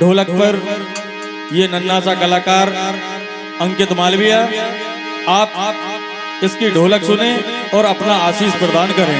ढोलक पर ये नन्हा सा कलाकार अंकित मालविया, आप इसकी ढोलक सुने और अपना आशीष प्रदान करें।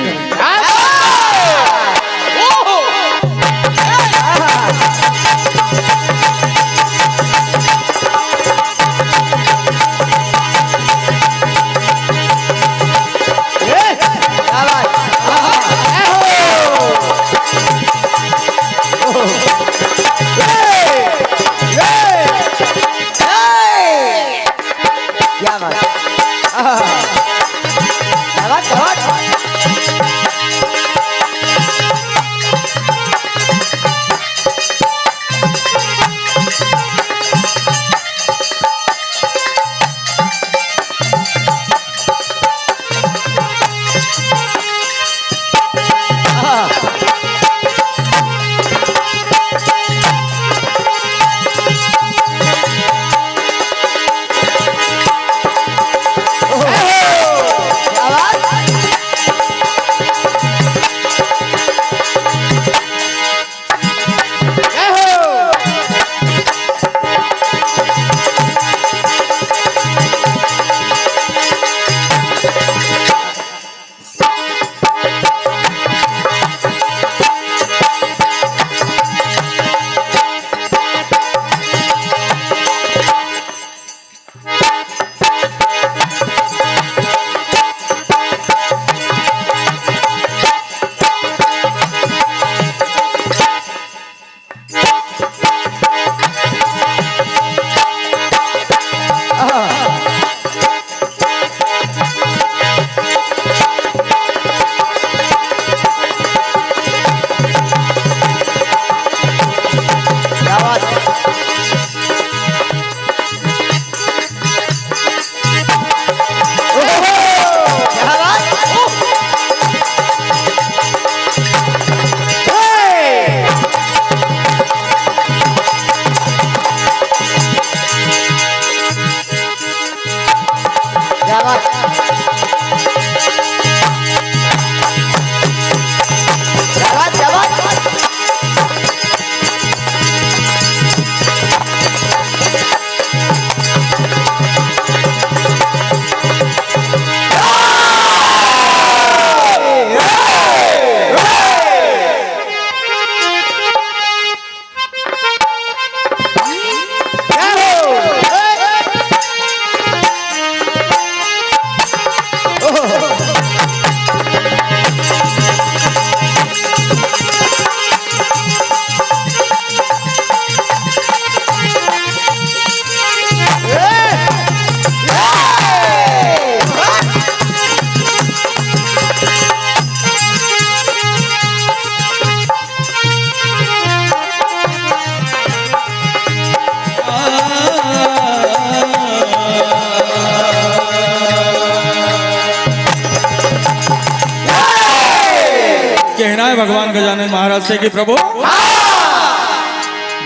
कहना है भगवान गजानन महाराज से कि प्रभु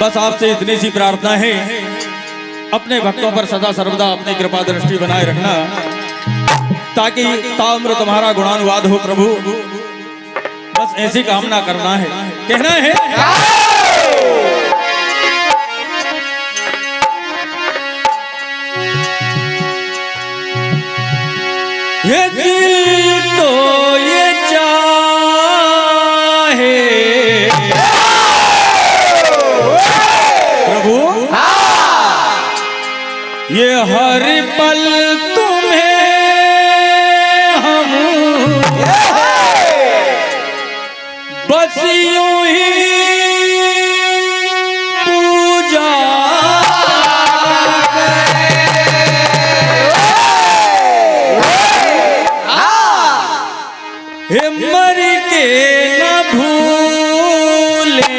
बस आपसे इतनी सी प्रार्थना है, अपने भक्तों पर सदा सर्वदा अपनी कृपा दृष्टि बनाए रखना, ताकि ताम्र तुम्हारा गुणानुवाद हो प्रभु। बस ऐसी कामना करना है, कहना है। ये दिल तो ये प्रभु ये हर पल तुम्हें हम बस यूं ही पूजा हे मर के न भूले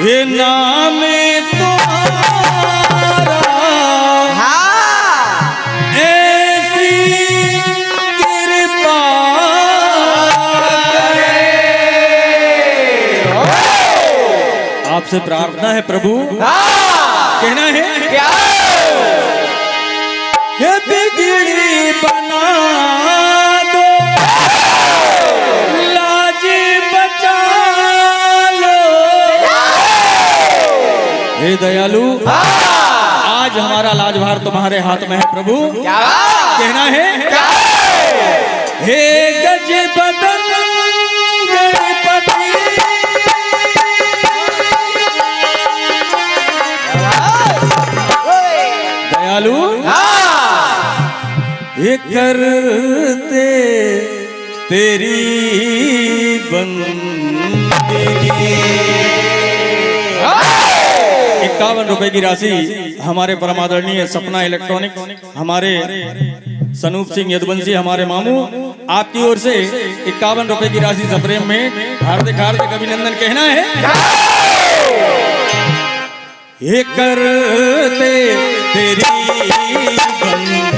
ये नाम तुम्हारा, ऐसी कृपा आपसे प्रार्थना है प्रभु, कहना है क्या? ये बिगड़ी बना दो, लाज बचा लो, हे दयालु, आज हमारा लाजभार तुम्हारे हाथ में है प्रभु। क्या कहना है हे गज बदन गणपति, दयालु ये करते तेरी बंदगी। 51 रुपए की राशि हमारे परमादरणीय सपना इलेक्ट्रॉनिक, हमारे सनूप सिंह यदुवंशी, हमारे मामू, आपकी ओर से 51 रुपए की राशि सप्रेम में हार्दिक हार्दिक अभिनंदन कहना है। ये करते तेरी बंदगी,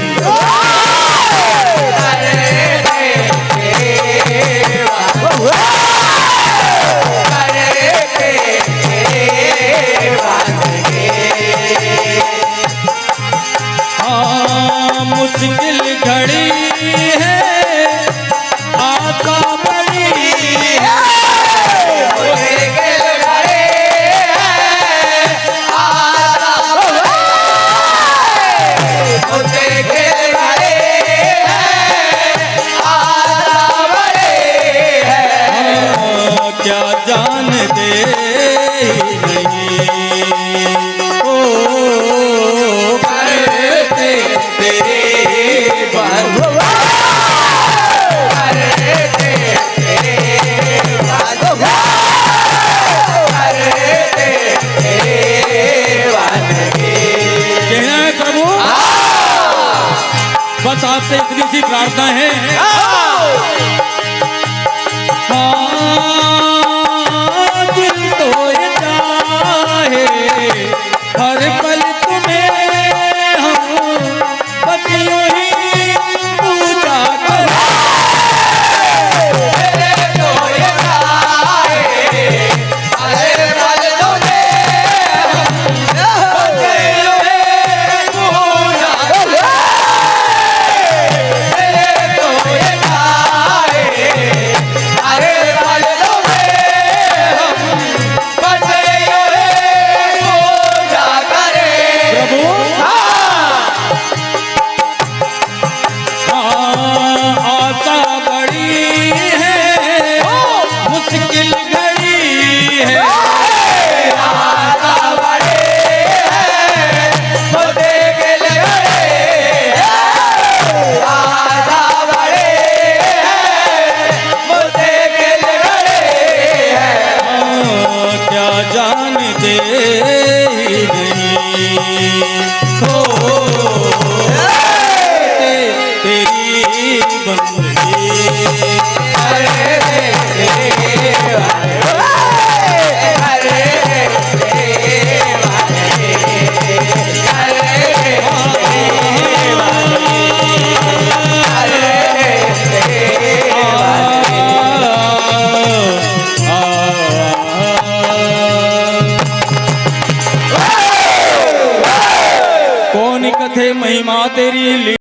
मुश्किल घड़ी है आता बड़ी है, मुश्किल घड़ी है आता बड़ी है, क्या जानते नहीं ओ करते तेरे बस आपसे इतनी सी प्रार्थना है, दिल तो ये चाहे हर पल तुम्हें हम बस यूं ही पूजा करें, दिल तो ये चाहे हर पल तुम्हें हम बस यूं ही पूजा करें। जानते नहीं हो तेरी बंदगी, कौन कथे महिमा तेरी।